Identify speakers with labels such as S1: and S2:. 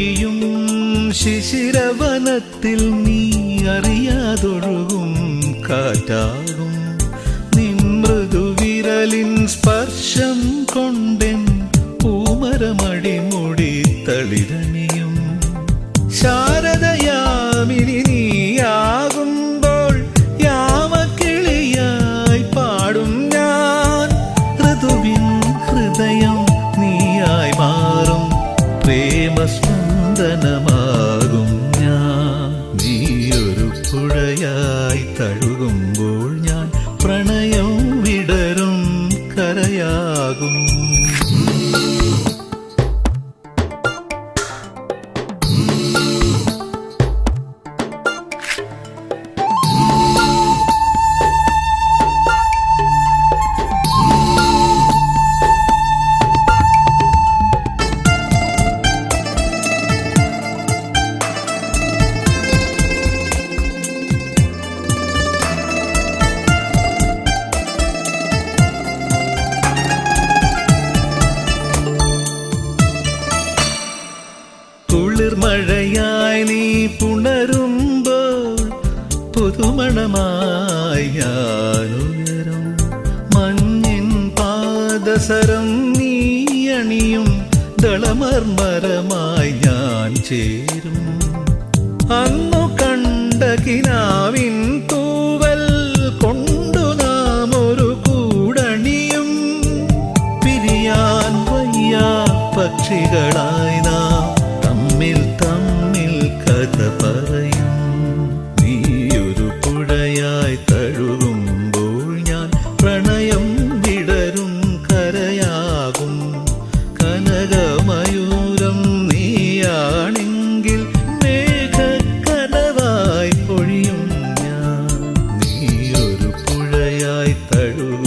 S1: പൊഴിയും ശിശിരവനത്തിൽ നീ അറിയാതൊഴുകും കാറ്റാകും. നിൻ മൃദുവിരലിൻ സ്പർശം കൊണ്ടെൻ പൂമരമടിമുടി തളിരണിയും. ശാരദയാമിനി നീയാകുമ്പോൾ യാമക്കിളിയായി പാടും ഞാൻ. ഋതുവിൻ ഹൃദയം നീയായി മാറും പ്രേമസ്പന്ദനമാകും ഞാൻ. നീയൊരു പുഴയായി തഴുകുമ്പോൾ ഞാൻ പ്രണയം വിടരും കരയാകും. കുളിർമഴയായി നീ പുണരുമ്പോൾ പുതുമണമായി ഞാനുയരും. മഞ്ഞിൻ പാദസരം നീ അണിയും ദളമർമരമായി ഞാൻ ചേരും. അന്നു കണ്ട കിനാവിൻ തൂവൽ കൊണ്ടു നാം ഒരു കൂടണിയും. പിരിയാൻ വയ്യാ പക്ഷികളായി നാം തമ്മിൽ തമ്മിൽ കഥ പറയും. നീയൊരു പുഴയായി തഴുകുമ്പോൾ ഞാൻ പ്രണയം വിടരും കരയാകും. കനകമയൂരം നീയാണെങ്കിൽ മേഘക്കനവായി പൊഴിയും ഞാൻ. നീയൊരു പുഴയായി തഴുകും